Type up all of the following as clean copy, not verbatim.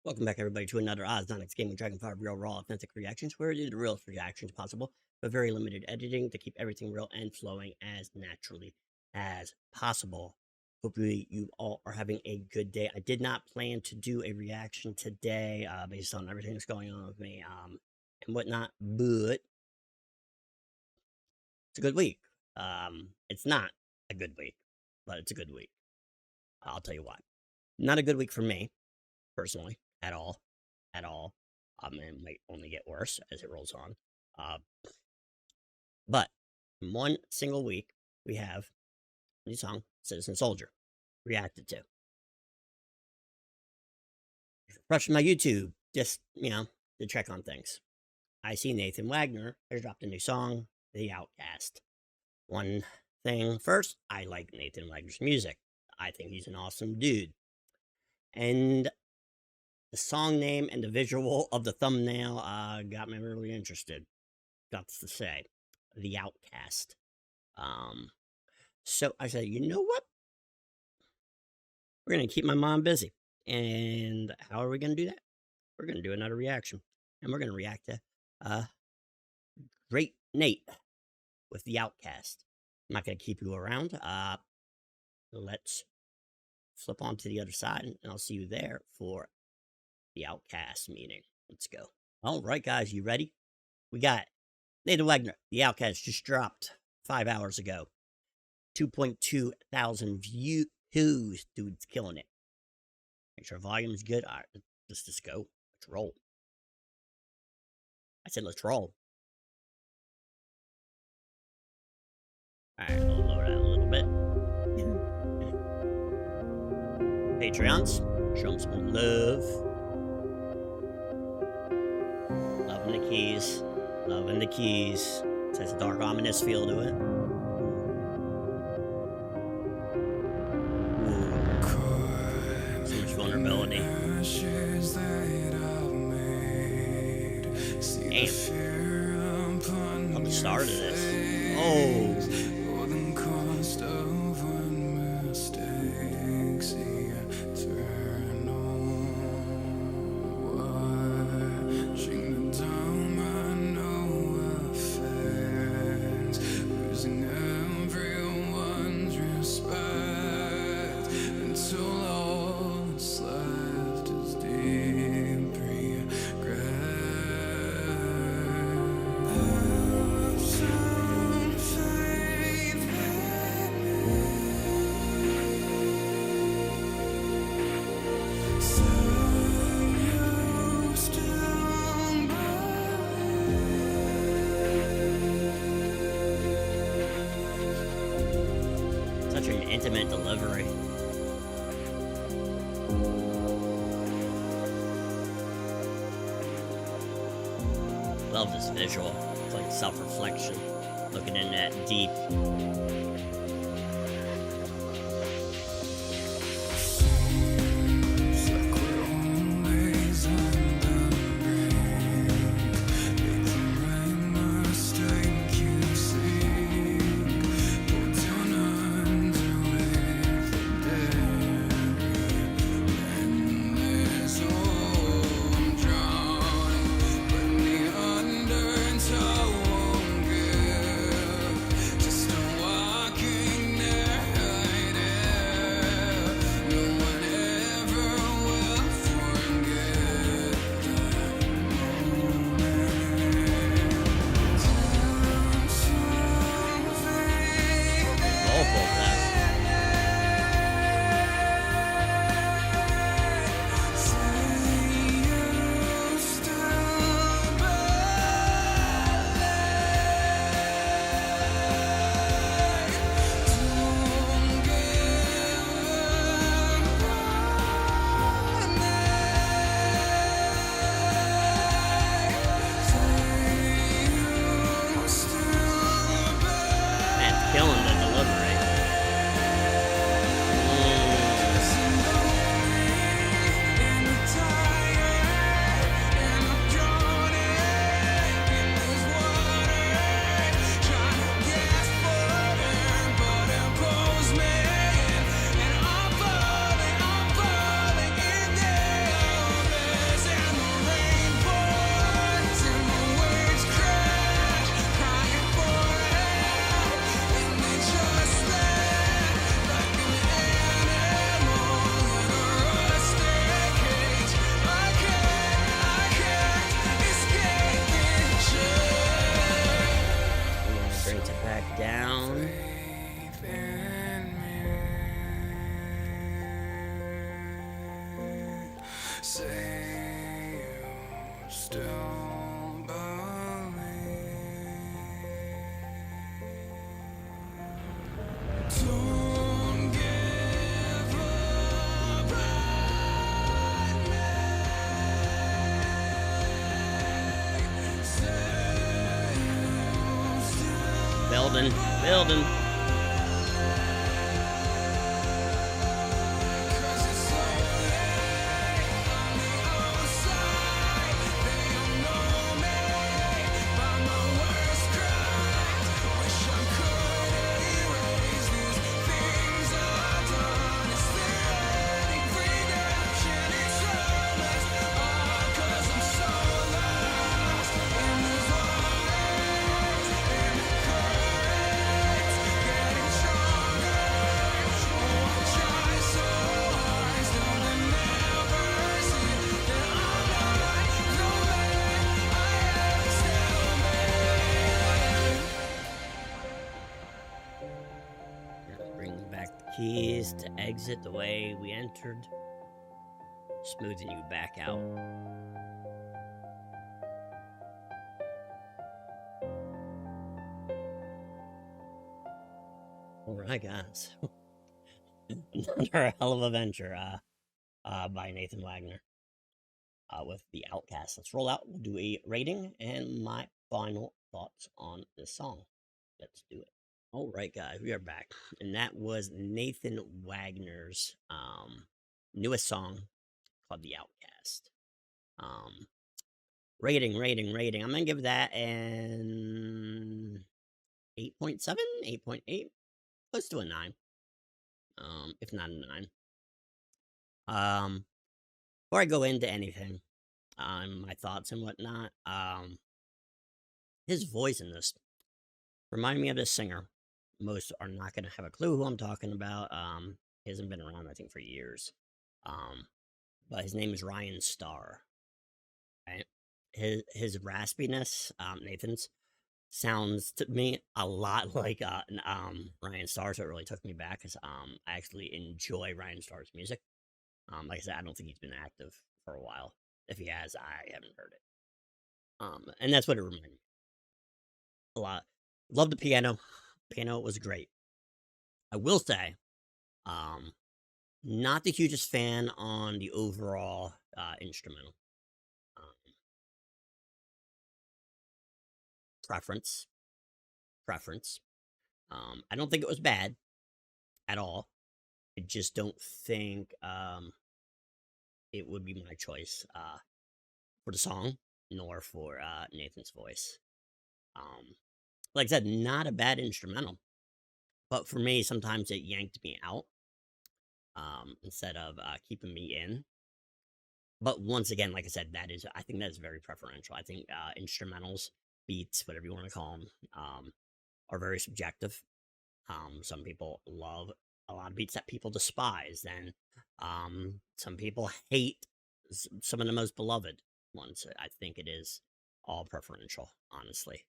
Welcome back, everybody, to another Ozonics Gaming Dragonfire Real Raw Authentic Reactions, where we do the realest reactions possible, but very limited editing to keep everything real and flowing as naturally as possible. Hopefully, you all are having a good day. I did not plan to do a reaction today, based on everything that's going on with me, and whatnot, but it's a good week. It's not a good week, but it's a good week. I'll tell you why. Not a good week for me, personally. At all. And it might only get worse as it rolls on. But in one single week, we have a new song, Citizen Soldier, reacted to. Refreshing my YouTube, just, to check on things. I see Nathan Wagner has dropped a new song, The Outcast. One thing first, I like Nathan Wagner's music. I think he's an awesome dude. And the song name and the visual of the thumbnail got me really interested. Guts to say, The Outcast. So I said, you know what? We're going to keep my mom busy. And how are we going to do that? We're going to do another reaction. And we're going to react to Great Nate with The Outcast. I'm not going to keep you around. Let's flip on to the other side, and I'll see you there for the Outcast meeting. Let's go. All right, guys, you ready? We got Nathan Wagner. The Outcast just dropped 5 hours ago. 2.2 thousand views. Dude's killing it. Make sure volume's good. All right, let's just go. Let's roll. I said let's roll. All right, I'll lower that a little bit. Patreons, show them some love. Loving the keys. Loving the keys. It has a dark, ominous feel to it. Ooh. So much vulnerability. Damn. Love the start of this. Oh. Such an intimate delivery. Love this visual. It's like self-reflection. Looking in that deep. Just a walking Building, building. Bringing back the keys to exit the way we entered, smoothing you back out. Alright, guys. Another hell of a venture by Nathan Wagner with the Outcast. Let's roll out. We'll do a rating and my final thoughts on this song. Let's do it. All right, guys, we are back, and that was Nathan Wagner's newest song called "The Outcast." Rating. I'm gonna give that an 8.7, 8.8, close to a 9. If not a 9. Before I go into anything, my thoughts and whatnot, his voice in this reminded me of this singer. Most are not going to have a clue who I'm talking about. He hasn't been around, I think, for years. But his name is Ryan Starr. Right? His raspiness, Nathan's, sounds to me a lot like Ryan Starr, so it really took me back because I actually enjoy Ryan Starr's music. Like I said, I don't think he's been active for a while. If he has, I haven't heard it. And that's what it reminded me a lot. Love the piano. Piano was great. I will say, not the hugest fan on the overall instrumental. Preference. I don't think it was bad at all. I just don't think it would be my choice for the song, nor for Nathan's voice. Like I said, not a bad instrumental, but for me, sometimes it yanked me out instead of keeping me in. But once again, like I said, I think that is very preferential. I think instrumentals, beats, whatever you want to call them, are very subjective. Some people love a lot of beats that people despise, and some people hate some of the most beloved ones. I think it is all preferential, honestly.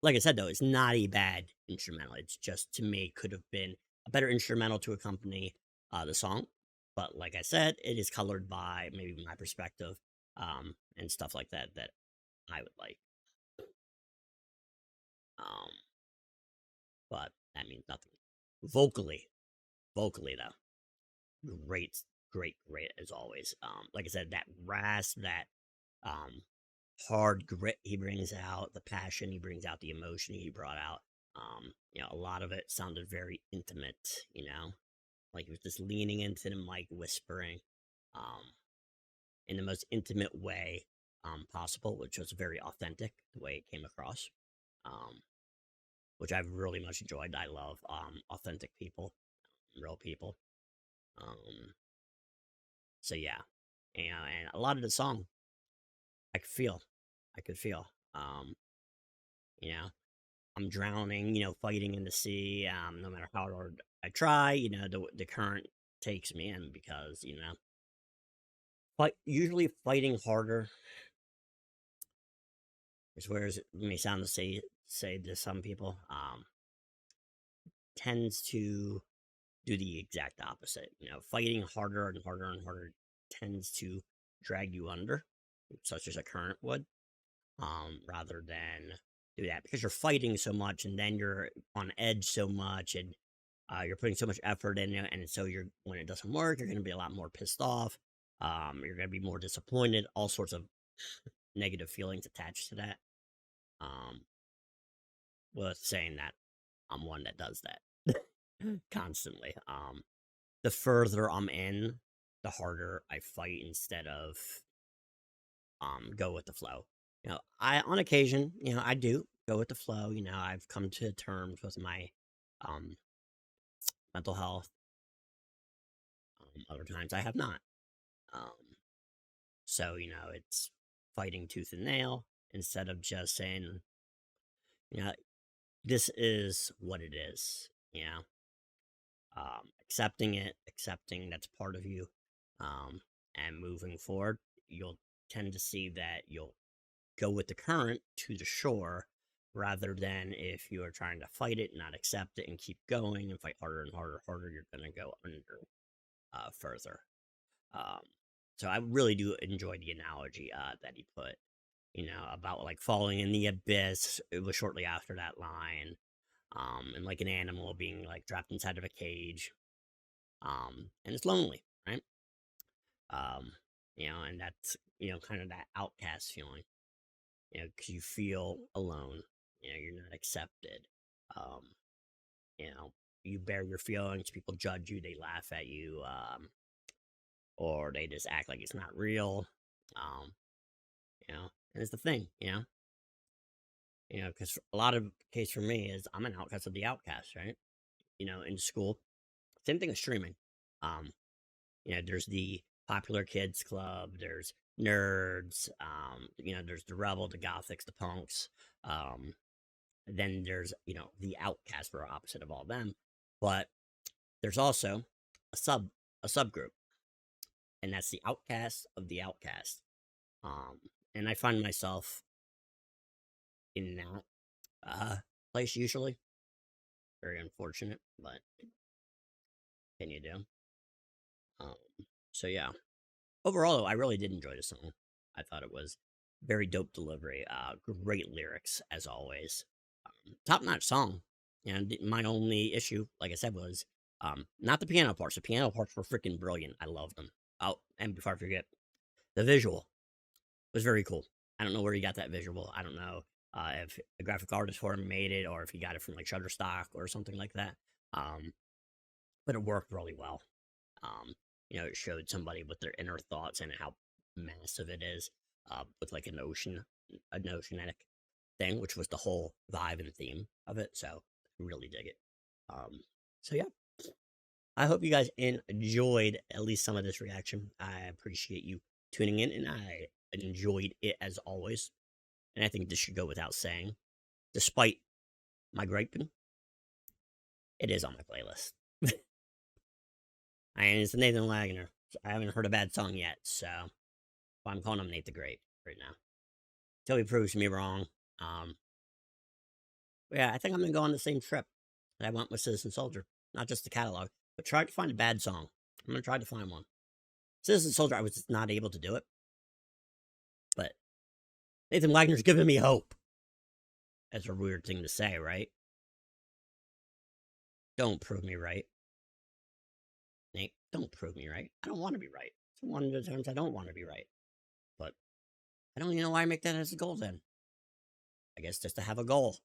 Like I said, though, it's not a bad instrumental. It's just, to me, could have been a better instrumental to accompany the song. But like I said, it is colored by maybe my perspective and stuff like that I would like. But that means nothing. Vocally though, great as always. Like I said, that rasp, that hard grit he brings out, the passion he brings out, the emotion he brought out. A lot of it sounded very intimate, like he was just leaning into the mic, whispering, in the most intimate way possible, which was very authentic, the way it came across, which I've really much enjoyed. I love authentic people, real people. So yeah, and a lot of the song, I could feel. I'm drowning, fighting in the sea. No matter how hard I try, the current takes me in because, but usually fighting harder is where it may sound to say to some people, tends to do the exact opposite. Fighting harder and harder and harder tends to drag you under, such as a current would, rather than do that because you're fighting so much and then you're on edge so much and you're putting so much effort in it, and so when it doesn't work, you're going to be a lot more pissed off. You're going to be more disappointed. All sorts of negative feelings attached to that. with saying that I'm one that does that constantly. The further I'm in, the harder I fight instead of go with the flow. I on occasion, I do go with the flow. I've come to terms with my um mental health. Other times I have not. Um, so it's fighting tooth and nail instead of just saying, you know, this is what it is. Accepting it, accepting that's part of you, and moving forward. You'll tend to see that you'll go with the current to the shore rather than if you are trying to fight it, not accept it, and keep going and fight harder and harder, harder, you're going to go under further. Um, so I really do enjoy the analogy that he put, about like falling in the abyss. It was shortly after that line, and like an animal being like trapped inside of a cage, and it's lonely, right? Um, and that's kind of that outcast feeling, because you feel alone. You're not accepted. Um, you know, you bear your feelings. People judge you. They laugh at you. Or they just act like it's not real. Um, and it's the thing, because a lot of the case for me is I'm an outcast of the outcast, right? In school, same thing as streaming. Um, there's the popular kids club, there's nerds, there's the rebel, the gothics, the punks. Then there's the outcast, we're opposite of all them, but there's also a sub a subgroup, and that's the outcast of the outcast. Um, and I find myself in that place usually. Very unfortunate, but can you do? Um, so yeah. Overall, though, I really did enjoy the song. I thought it was very dope delivery. Great lyrics as always. Top notch song. And my only issue, like I said, was not the piano parts. The piano parts were freaking brilliant. I loved them. Oh, and before I forget, the visual was very cool. I don't know where he got that visual. I don't know if a graphic artist for him made it or if he got it from like Shutterstock or something like that. Um, but it worked really well. Um, it showed somebody with their inner thoughts and how massive it is, with like an oceanic thing, which was the whole vibe and theme of it. So really dig it. Um, so yeah, I hope you guys enjoyed at least some of this reaction. I appreciate you tuning in, and I enjoyed it as always. And I think this should go without saying, despite my griping, it is on my playlist. And it's Nathan Wagner. I haven't heard a bad song yet, so I'm calling him Nate the Great right now. Till he proves me wrong. Um, yeah, I think I'm gonna go on the same trip that I went with Citizen Soldier. Not just the catalog, but try to find a bad song. I'm gonna try to find one. Citizen Soldier, I was just not able to do it, but Nathan Wagner's giving me hope. That's a weird thing to say, right? Don't prove me right, Nate. Don't prove me right. I don't want to be right. It's one of the times I don't want to be right, but I don't even know why I make that as a goal then. I guess just to have a goal.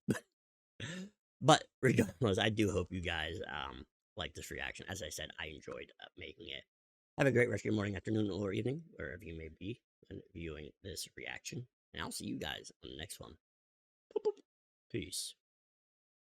But regardless, I do hope you guys like this reaction. As I said, I enjoyed making it. Have a great rest of your morning, afternoon, or evening, wherever you may be when viewing this reaction. And I'll see you guys on the next one. Peace.